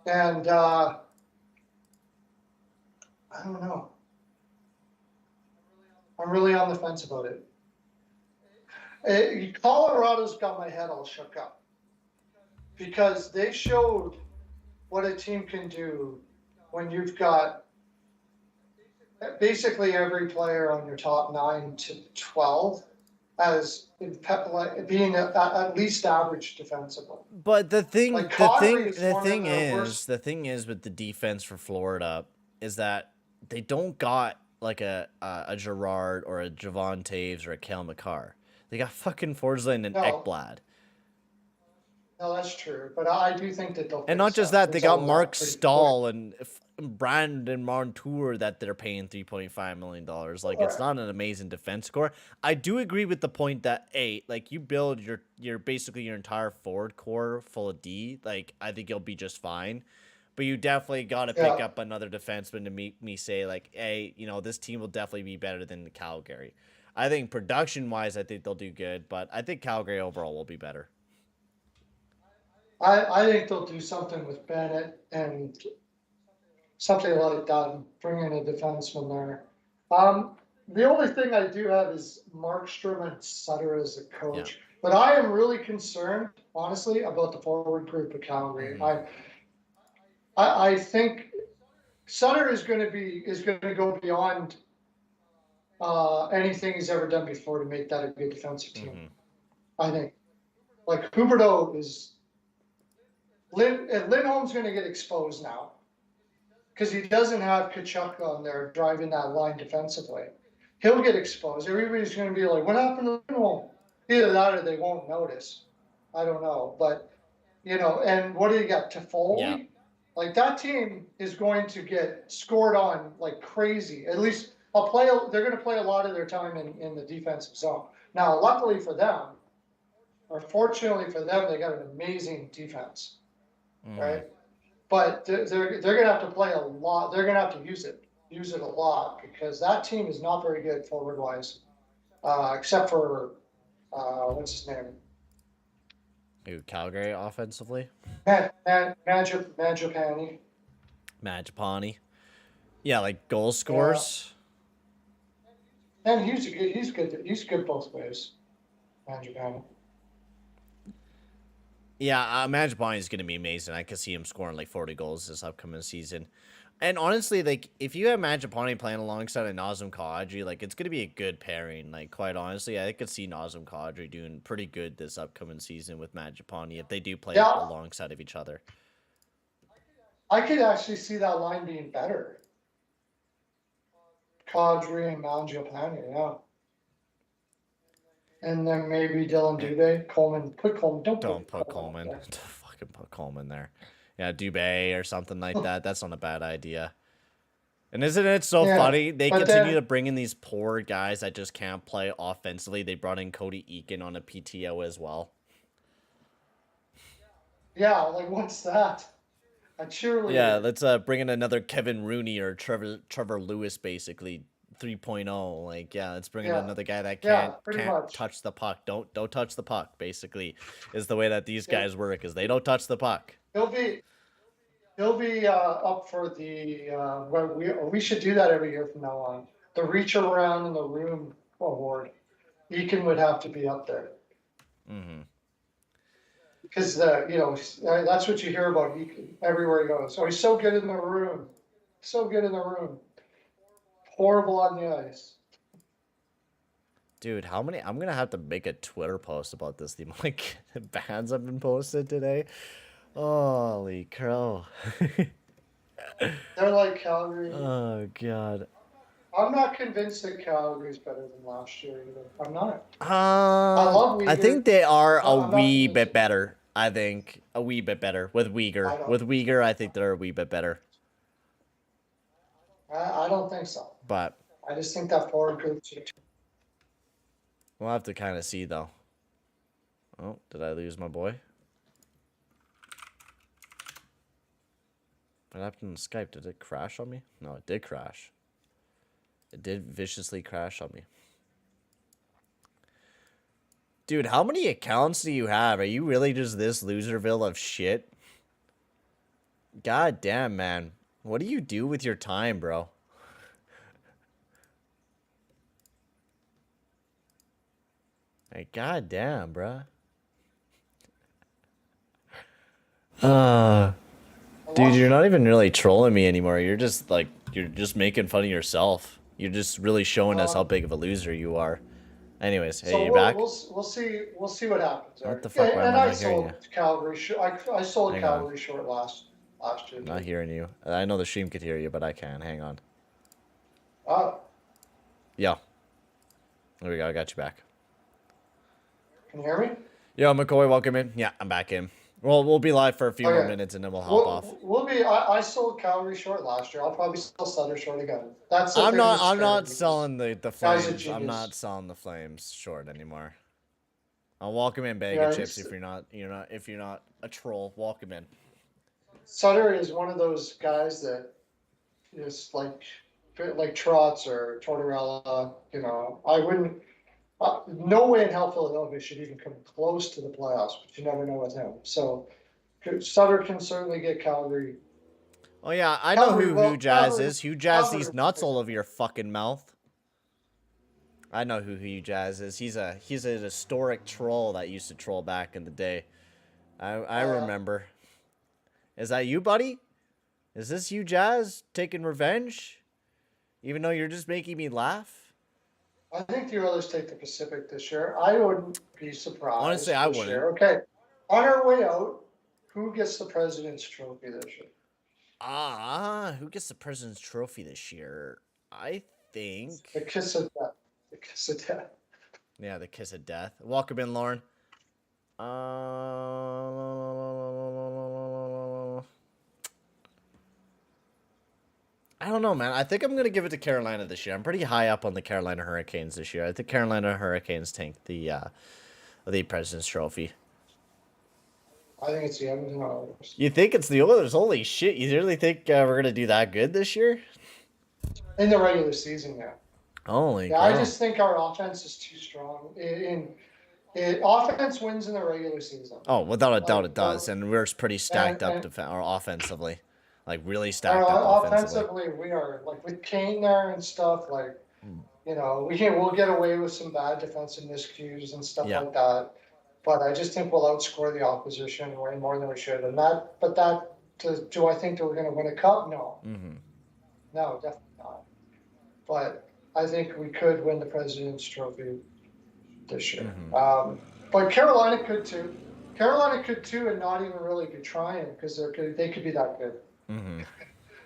And I don't know. I'm really on the fence about it. Colorado's got my head all shook up because they showed what a team can do when you've got basically every player on your top 9 to 12 as being at least average defensively. But the thing is with the defense for Florida is that they don't got like a Gerard or a Javon Taves or a Cale Makar. They got fucking Forsland and Ekblad. No, that's true. But I do think that they'll. And not just that, they got Mark Stahl and Brandon Montour that they're paying $3.5 million. Like, it's not an amazing defense score. I do agree with the point that, like, you build your basically your entire forward core full of D. Like, I think you'll be just fine. But you definitely got to pick up another defenseman to make me say, like, hey, this team will definitely be better than the Calgary. I think production-wise, I think they'll do good, but I think Calgary overall will be better. I think they'll do something with Bennett and something like that, and bring in a defenseman there. The only thing I do have is Markstrom and Sutter as a coach. Yeah. But I am really concerned, honestly, about the forward group of Calgary. I think Sutter is going to go beyond anything he's ever done before to make that a good defensive team. I think. Like Huberdeau is Lindholm's going to get exposed now because he doesn't have Kachuk on there driving that line defensively. He'll get exposed. Everybody's going to be like, "What happened to Lindholm?" Either that or they won't notice. I don't know, but and what do you got? Toffoli? Yeah. Like that team is going to get scored on like crazy. At least they're going to play a lot of their time in the defensive zone. Now, luckily for them, or fortunately for them, they got an amazing defense, right? But they're going to have to play a lot. They're going to have to use it a lot because that team is not very good forward wise, except for what's his name? Who, Calgary offensively? Mangiapane. Mangiapane. Yeah, like goal scores. Yeah. And he's good. He's good both ways. Mangiapane. Yeah, Mangiapane is going to be amazing. I can see him scoring like 40 goals this upcoming season. And honestly, like, if you have Mangiapane playing alongside a Nazem Kadri, like, it's going to be a good pairing. Like, quite honestly, I could see Nazem Kadri doing pretty good this upcoming season with Mangiapane if they do play alongside of each other. I could actually see that line being better. Kadri and Mangiapane, yeah. And then maybe Dylan Dubé, Coleman. Put Coleman. Don't put Coleman. Don't fucking put Coleman there. Yeah, Dubé or something like that. That's not a bad idea. And isn't it so funny? They continue to bring in these poor guys that just can't play offensively. They brought in Cody Eakin on a PTO as well. Yeah, like what's that? A cheerleader. Yeah, let's bring in another Kevin Rooney or Trevor Lewis, basically 3.0. Like, yeah, let's bring in another guy that can't touch the puck. Don't touch the puck. Basically, is the way that these guys work. Is they don't touch the puck. He'll be up for the we should do that every year from now on. The reach around in the room award. Eakin would have to be up there. Because that's what you hear about Eakin everywhere he goes. Oh, he's so good in the room. So good in the room. Horrible on the ice. Dude, how many? I'm gonna have to make a Twitter post about this. The like bans have been posted today. Holy crow! They're like Calgary. Oh god. I'm not convinced that Calgary's better than last year either. I'm not. I love Uyghur. I think they are a wee bit better. I think a wee bit better with Uyghur. With Uyghur, I think they're a wee bit better. I don't think so. But I just think that forward group. We'll have to kind of see though. Oh, did I lose my boy? What happened to Skype? Did it crash on me? No, it did crash. It did viciously crash on me. Dude, how many accounts do you have? Are you really just this loserville of shit? God damn, man. What do you do with your time, bro? Like, god damn, bro. Dude, you're not even really trolling me anymore. You're just like, you're just making fun of yourself. You're just really showing us how big of a loser you are. Anyways, hey, you back? We'll see what happens. What the fuck? And I sold Calgary. I sold Calgary short last year. Not hearing you. I know the stream could hear you, but I can't. Hang on. Yeah. There we go. I got you back. Can you hear me? Yo, McCoy, welcome in. Yeah, I'm back in. Well, we'll be live for a few more minutes and then we'll hop off. I sold Calgary short last year. I'll probably sell Sutter short again. I'm not selling the Flames. I'm not selling the Flames short anymore. I'll walk him in bag of chips if you're not a troll. Walk him in. Sutter is one of those guys that is like Trotz or Tortorella. I wouldn't. No way in hell Philadelphia should even come close to the playoffs, but you never know with him. So Sutter can certainly get Calgary. Oh yeah, I know who Jazz is. Hugh Jazz these nuts all over your fucking mouth. I know who Hugh Jazz is. He's an historic troll that used to troll back in the day. I remember. Is that you, buddy? Is this you, Jazz, taking revenge? Even though you're just making me laugh? I think the Oilers take the Pacific this year. I wouldn't be surprised Honestly, I this wouldn't. year. Okay, on our way out, who gets the President's Trophy this year? Who gets the President's Trophy this year? I think. The kiss of death. The kiss of death. Yeah, the kiss of death. Welcome in, Lauren. I don't know, man. I think I'm gonna give it to Carolina this year. I'm pretty high up on the Carolina Hurricanes this year. I think Carolina Hurricanes take the President's Trophy. I think it's the Edmonton Oilers. You think it's the Oilers? Holy shit! You really think we're gonna do that good this year? In the regular season, yeah. Holy Yeah, cow. I just think our offense is too strong. Offense wins in the regular season. Oh, without a doubt, it does, and we're pretty stacked up offensively, like really stacked up offensively. We are, like with Kane there and stuff. Like, you know, we'll get away with some bad defensive miscues and stuff like that. But I just think we'll outscore the opposition way more than we should. And do I think that we're going to win a cup? No. Mm-hmm. No, definitely not. But I think we could win the President's Trophy this year. Mm-hmm. But Carolina could too. Carolina could too, and not even really be trying because they could be that good. Mm-hmm.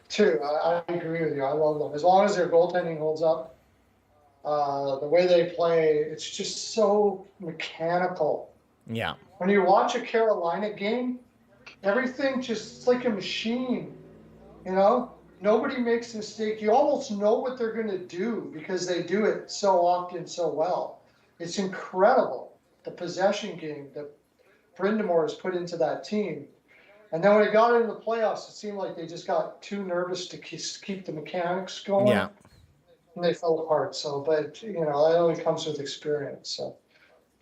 Too. I agree with you. I love them. As long as their goaltending holds up, the way they play, it's just so mechanical. Yeah. When you watch a Carolina game, everything just like a machine, you know? Nobody makes a mistake. You almost know what they're going to do because they do it so often, so well. It's incredible, the possession game that Brindamore has put into that team. And then when it got into the playoffs, it seemed like they just got too nervous to keep the mechanics going. Yeah. And they fell apart. So, but, you know, that only comes with experience. So,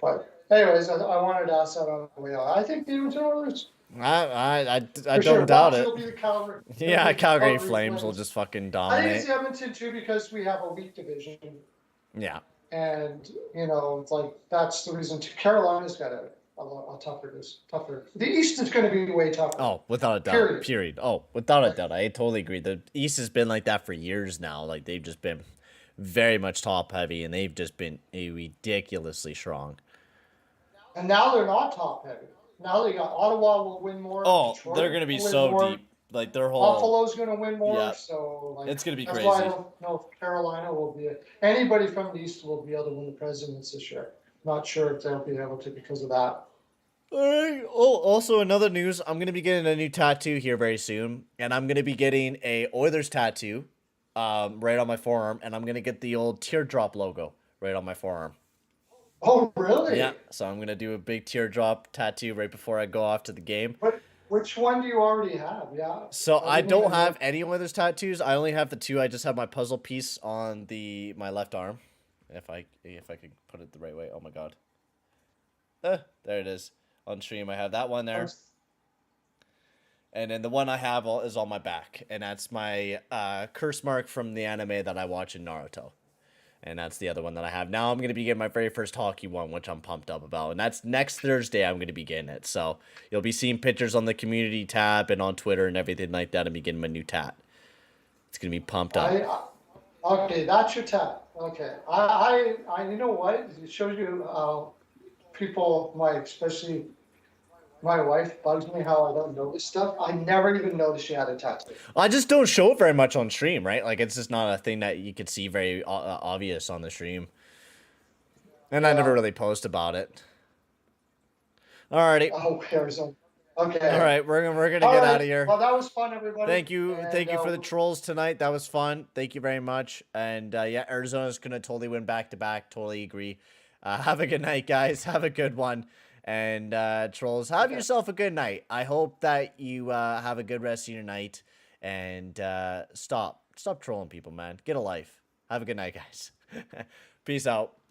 but anyways, I wanted to ask that on the way out. I think the Oilers. I don't doubt it. Be the Calgary, yeah, Calgary Flames will just fucking dominate. I think it's Edmonton too because we have a weak division. Yeah. And, you know, it's like that's the reason Carolina's got a tougher. The East is going to be way tougher. Oh, without a doubt. Period. Oh, without a doubt. I totally agree. The East has been like that for years now. Like they've just been very much top heavy and they've just been ridiculously strong. And now they're not top heavy. Now they got Ottawa will win more. Oh, Detroit they're going to be so more. Deep. Like their whole Buffalo's going to win more. Yeah. So like, it's going to be crazy. Why I don't know if Carolina will be anybody from the East will be able to win the Presidents this year. Not sure if they'll be able to because of that. All right. Oh, also another news. I'm going to be getting a new tattoo here very soon, and I'm going to be getting a Oilers tattoo, right on my forearm, and I'm going to get the old teardrop logo right on my forearm. Oh, really? Yeah. So I'm going to do a big teardrop tattoo right before I go off to the game. Which one do you already have? Yeah. So I don't have any Oilers tattoos. I only have the two. I just have my puzzle piece on my left arm. If I could put it the right way. Oh my god. There it is. On stream I have that one there. And then the one I have is on my back. And that's my curse mark from the anime that I watch in Naruto. And that's the other one that I have. Now I'm going to be getting my very first hockey one, which I'm pumped up about. And that's next Thursday I'm going to be getting it. So you'll be seeing pictures on the community tab and on Twitter and everything like that. I'm getting my new tat. It's going to be pumped up. Okay, that's your tat. Okay. I you know what? It shows you people, especially my wife bugs me how I don't notice stuff. I never even noticed she had a tattoo. I just don't show it very much on stream, right? Like, it's just not a thing that you could see very obvious on the stream. And I never really post about it. Alrighty. Oh, Arizona. Okay. All right, we're gonna get out of here. Well, that was fun, everybody. Thank you for the trolls tonight. That was fun. Thank you very much. And yeah, Arizona's gonna totally win back to back. Totally agree. Have a good night, guys. Have a good one. And trolls, have yourself a good night. I hope that you have a good rest of your night. And stop trolling people, man. Get a life. Have a good night, guys. Peace out.